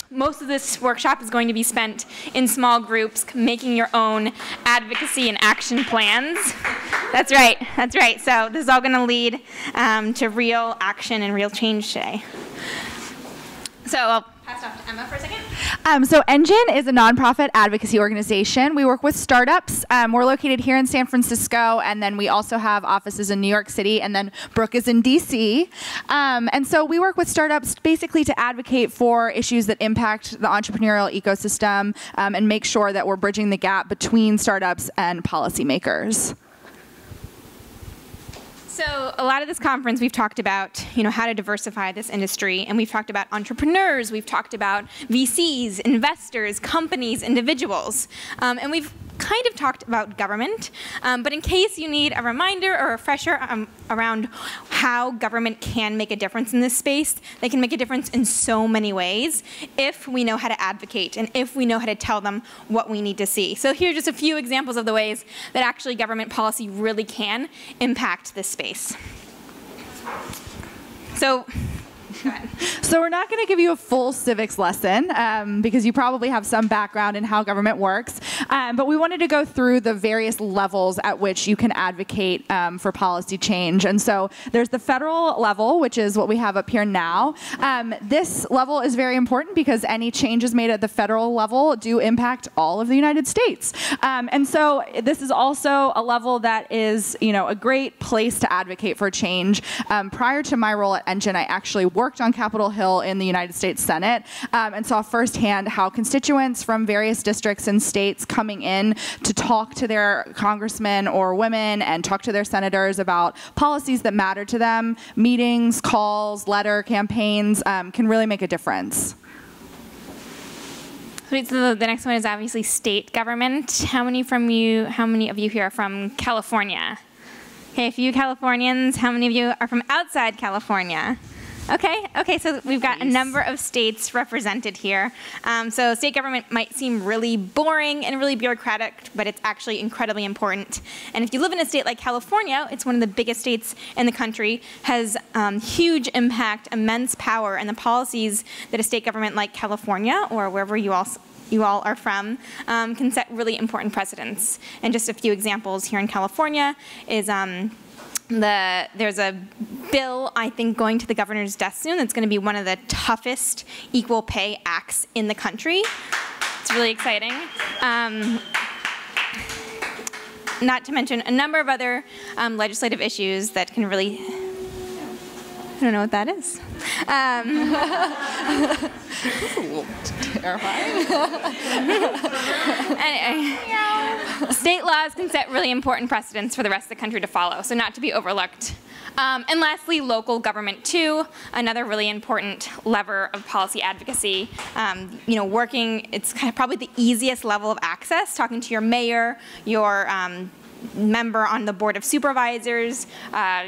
Most of this workshop is going to be spent in small groups, making your own advocacy and action plans. That's right, that's right. So this is all going to lead to real action and real change today. So I'll pass it off to Emma for a second. So Engine is a nonprofit advocacy organization. We work with startups. We're located here in San Francisco, and then we also have offices in New York City, and then Brooke is in DC. And so we work with startups basically to advocate for issues that impact the entrepreneurial ecosystem and make sure that we're bridging the gap between startups and policymakers. So a lot of this conference, we've talked about, how to diversify this industry, and we've talked about entrepreneurs, we've talked about VCs, investors, companies, individuals, and we've kind of talked about government, but in case you need a reminder or a refresher around how government can make a difference in this space, they can make a difference in so many ways if we know how to advocate and if we know how to tell them what we need to see. So here are just a few examples of the ways that actually government policy really can impact this space. So we're not going to give you a full civics lesson because you probably have some background in how government works, but we wanted to go through the various levels at which you can advocate for policy change. And so there's the federal level, which is what we have up here now. This level is very important because any changes made at the federal level do impact all of the United States. And so this is also a level that is, a great place to advocate for change. Prior to my role at Engine, I actually worked on Capitol Hill in the United States Senate and saw firsthand how constituents from various districts and states coming in to talk to their congressmen or women and talk to their senators about policies that matter to them, meetings, calls, letter campaigns, can really make a difference. So the next one is obviously state government. How many of you here are from California? Okay, a few Californians. How many of you are from outside California? Okay, so we've got a number of states represented here. So state government might seem really boring and really bureaucratic, but it's actually incredibly important. And if you live in a state like California, it's one of the biggest states in the country, has huge impact, immense power, and the policies that a state government like California or wherever you all are from can set really important precedents. And just a few examples here in California is there's a bill, I think, going to the governor's desk soon that's going to be one of the toughest equal pay acts in the country. It's really exciting. Not to mention a number of other legislative issues that can really, I don't know what that is. That's a little terrifying. Anyway, state laws can set really important precedents for the rest of the country to follow, so not to be overlooked. And lastly, local government too, another really important lever of policy advocacy. It's kind of probably the easiest level of access, talking to your mayor, your member on the board of supervisors,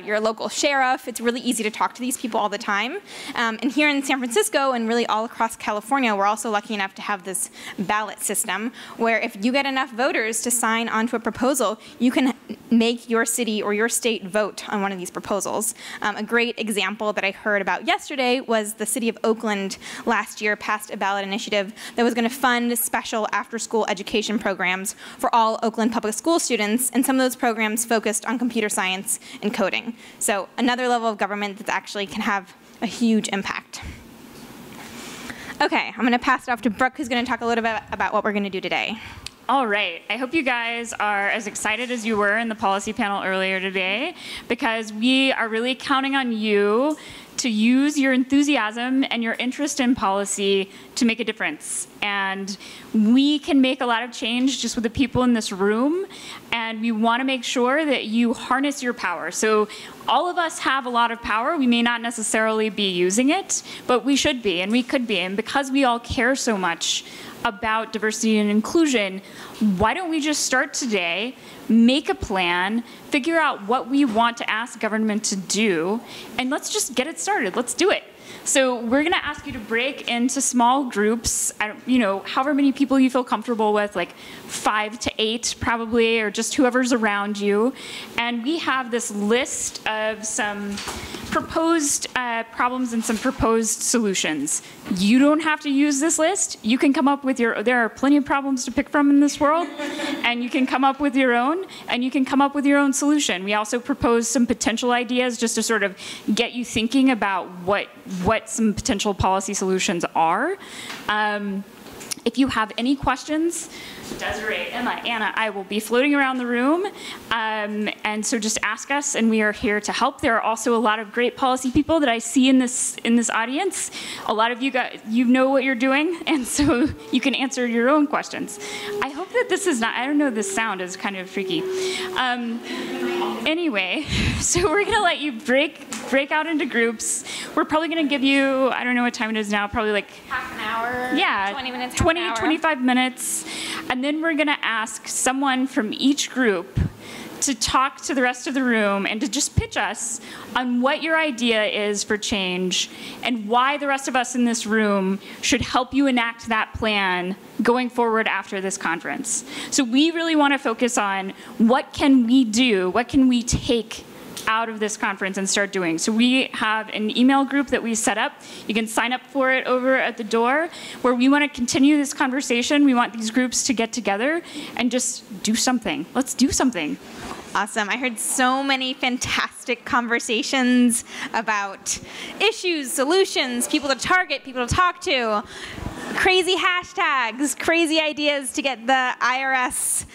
your local sheriff. It's really easy to talk to these people all the time. And here in San Francisco and really all across California, we're also lucky enough to have this ballot system where if you get enough voters to sign onto a proposal, you can make your city or your state vote on one of these proposals. A great example that I heard about yesterday was the city of Oakland last year passed a ballot initiative that was going to fund special after-school education programs for all Oakland public school students, and some of those programs focused on computer science and coding. So another level of government that actually can have a huge impact. Okay, I'm going to pass it off to Brooke, who's going to talk a little bit about what we're going to do today. All right. I hope you guys are as excited as you were in the policy panel earlier today, because we are really counting on you to use your enthusiasm and your interest in policy to make a difference. And we can make a lot of change just with the people in this room, and we want to make sure that you harness your power. So all of us have a lot of power. We may not necessarily be using it, but we should be, and we could be. And because we all care so much about diversity and inclusion, why don't we just start today, make a plan, figure out what we want to ask government to do, and let's just get it started. Let's do it. So we're going to ask you to break into small groups, however many people you feel comfortable with, like 5 to 8 probably, or just whoever's around you. And we have this list of some proposed problems and some proposed solutions. You don't have to use this list. You can come up with there are plenty of problems to pick from in this world, and you can come up with your own, and you can come up with your own solution. We also propose some potential ideas just to sort of get you thinking about what some potential policy solutions are. If you have any questions, Desiree, Emma, Anna, I will be floating around the room, and so just ask us, and we are here to help. There are also a lot of great policy people that I see in this audience. A lot of you guys, you know what you're doing, and so you can answer your own questions. I hope that this is not, I don't know, this sound is kind of freaky. Anyway, so we're gonna let you break out into groups. We're probably gonna give you, I don't know what time it is now, probably like half an hour, yeah, 20 minutes, 25 minutes. And then we're going to ask someone from each group to talk to the rest of the room and to just pitch us on what your idea is for change and why the rest of us in this room should help you enact that plan going forward after this conference. So we really want to focus on what can we do, what can we take out of this conference and start doing. So we have an email group that we set up. You can sign up for it over at the door, where we want to continue this conversation. We want these groups to get together and just do something. Let's do something. Awesome. I heard so many fantastic conversations about issues, solutions, people to target, people to talk to, crazy hashtags, crazy ideas to get the IRS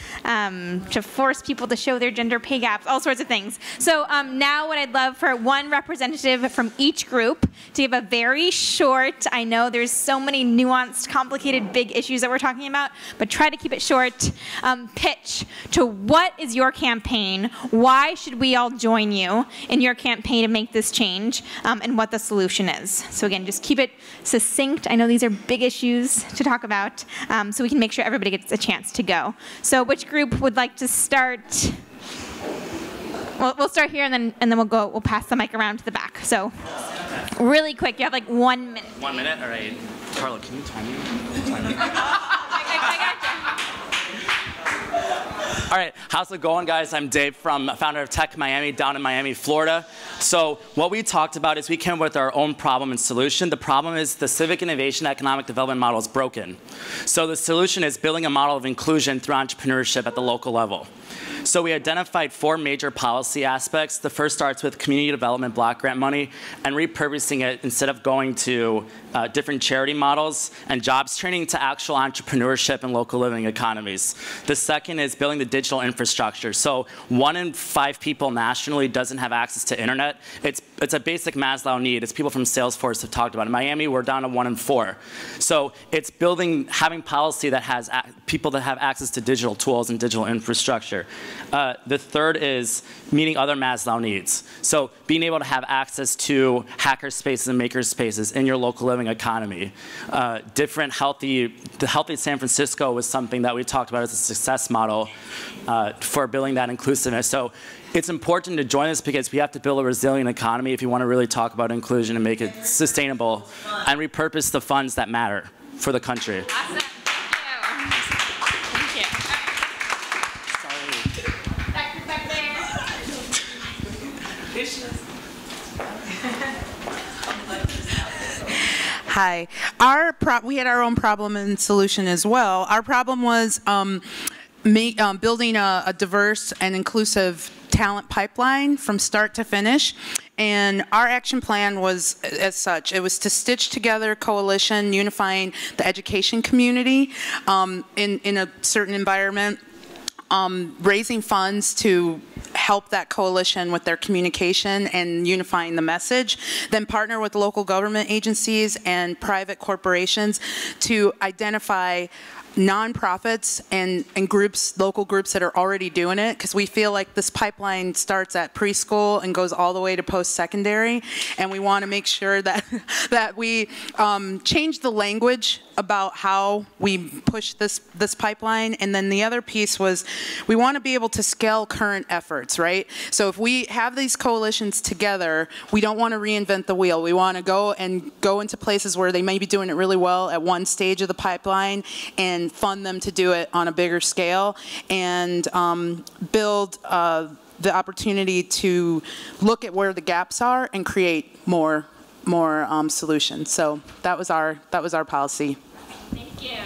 to force people to show their gender pay gaps, all sorts of things. So now what I'd love for one representative from each group to give a very short, I know there's so many nuanced, complicated, big issues that we're talking about, but try to keep it short, pitch to what is your campaign, why should we all join you in your campaign to make this change, and what the solution is. So again, just keep it succinct. I know these are big issues to talk about, so we can make sure everybody gets a chance to go. So which group would like to start? We'll start here, and then we'll pass the mic around to the back. So really quick, you have like 1 minute. 1 minute? All right. Carla, can you time me? I got you. All right, how's it going, guys? I'm Dave, founder of Tech Miami down in Miami, Florida. So what we talked about is we came up with our own problem and solution. The problem is the civic innovation economic development model is broken. So the solution is building a model of inclusion through entrepreneurship at the local level. So we identified 4 major policy aspects. The first starts with community development block grant money and repurposing it instead of going to different charity models and jobs training to actual entrepreneurship and local living economies. The second is building the digital infrastructure. So 1 in 5 people nationally doesn't have access to internet. It's a basic Maslow need, as people from Salesforce have talked about. In Miami, we're down to 1 in 4. So it's having policy that has people that have access to digital tools and digital infrastructure. The third is meeting other Maslow needs. So being able to have access to hacker spaces and maker spaces in your local living economy. The Healthy San Francisco was something that we talked about as a success model for building that inclusiveness. So it's important to join us because we have to build a resilient economy if you want to really talk about inclusion and make it sustainable and repurpose the funds that matter for the country. Awesome. Thank you. Sorry. Back there. Hi. We had our own problem and solution as well. Our problem was building a diverse and inclusive talent pipeline from start to finish. And our action plan was as such. It was to stitch together a coalition unifying the education community in a certain environment, raising funds to help that coalition with their communication and unifying the message, then partner with local government agencies and private corporations to identify nonprofits and groups, local groups that are already doing it, because we feel like this pipeline starts at preschool and goes all the way to post-secondary, and we want to make sure that that we change the language about how we push this pipeline. And then the other piece was we want to be able to scale current efforts, right? So if we have these coalitions together, we don't want to reinvent the wheel. We want to go into places where they may be doing it really well at one stage of the pipeline and fund them to do it on a bigger scale and build the opportunity to look at where the gaps are and create more solutions. So that was our policy. Thank you.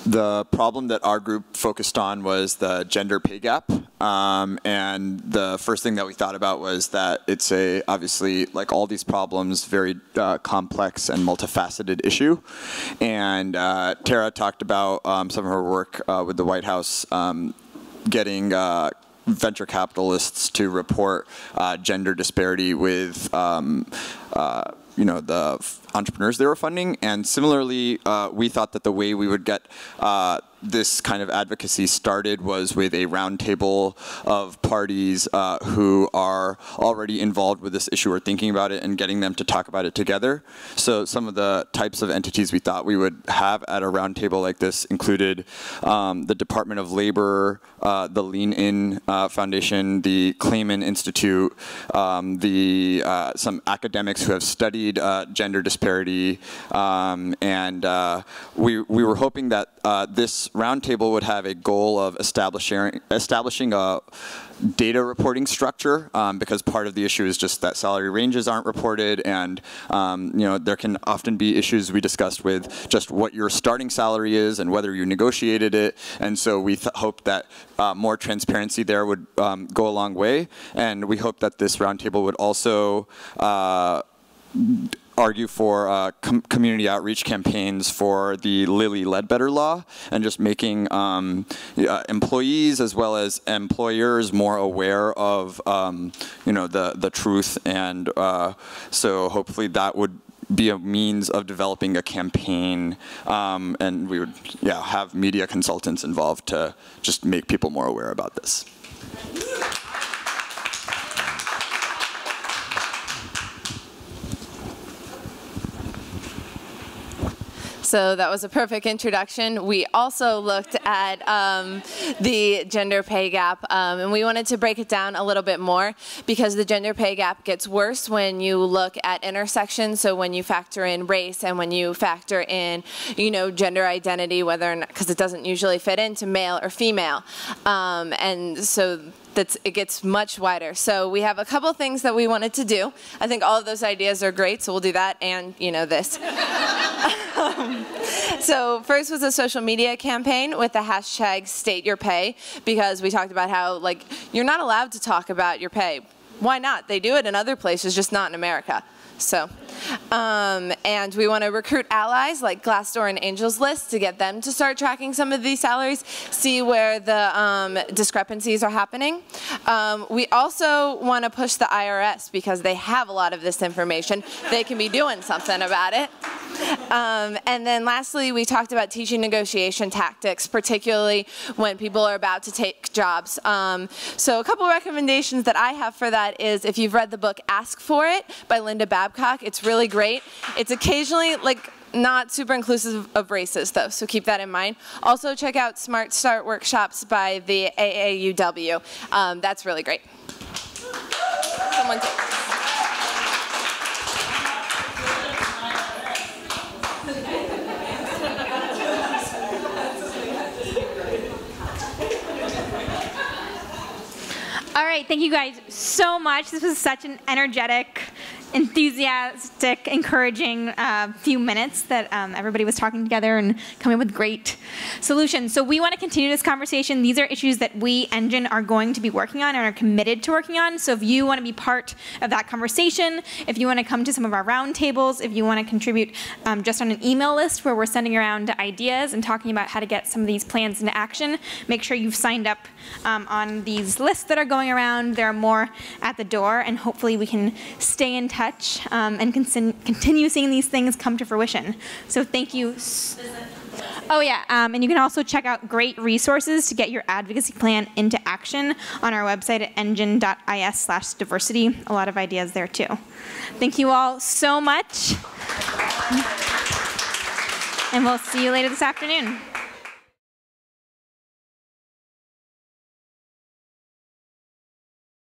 The problem that our group focused on was the gender pay gap. And the first thing that we thought about was that it's obviously, like all these problems, very complex and multifaceted issue. And Tara talked about some of her work with the White House getting venture capitalists to report gender disparity with the entrepreneurs they were funding. And similarly, we thought that the way we would get this kind of advocacy started was with a roundtable of parties who are already involved with this issue or thinking about it, and getting them to talk about it together. So some of the types of entities we thought we would have at a roundtable like this included the Department of Labor, the Lean In Foundation, the Clayman Institute, some academics who have studied gender disparity, and we were hoping that this roundtable would have a goal of establishing a data reporting structure, because part of the issue is just that salary ranges aren't reported, and there can often be issues we discussed with just what your starting salary is and whether you negotiated it. And so we hope that more transparency there would go a long way, and we hope that this roundtable would also argue for community outreach campaigns for the Lilly Ledbetter law, and just making employees as well as employers more aware of the truth. And so hopefully that would be a means of developing a campaign, and we would have media consultants involved to just make people more aware about this. So that was a perfect introduction. We also looked at the gender pay gap, and we wanted to break it down a little bit more, because the gender pay gap gets worse when you look at intersections. So when you factor in race, and when you factor in, gender identity, whether or not, because it doesn't usually fit into male or female, and so it gets much wider. So we have a couple things that we wanted to do. I think all of those ideas are great, so we'll do that and, this. So first was a social media campaign with the hashtag #StateYourPay, because we talked about how, you're not allowed to talk about your pay. Why not? They do it in other places, just not in America. So, and we want to recruit allies like Glassdoor and Angels List to get them to start tracking some of these salaries, see where the discrepancies are happening. We also want to push the IRS, because they have a lot of this information. They can be doing something about it. And then lastly, we talked about teaching negotiation tactics, particularly when people are about to take jobs. So a couple recommendations that I have for that is, if you've read the book Ask For It by Linda Babcock, it's really great. It's occasionally not super inclusive of races, though, so keep that in mind. Also check out Smart Start workshops by the AAUW. That's really great. Someone take this. All right, thank you guys so much. This was such an energetic, enthusiastic, encouraging few minutes that everybody was talking together and coming up with great solutions. So we want to continue this conversation. These are issues that we, Engine, are going to be working on and are committed to working on. So if you want to be part of that conversation, if you want to come to some of our roundtables, if you want to contribute just on an email list where we're sending around ideas and talking about how to get some of these plans into action, make sure you've signed up on these lists that are going around. There are more at the door, and hopefully we can stay in touch and continue seeing these things come to fruition. So thank you. Oh yeah, and you can also check out great resources to get your advocacy plan into action on our website at engine.is/diversity. A lot of ideas there too. Thank you all so much. And we'll see you later this afternoon.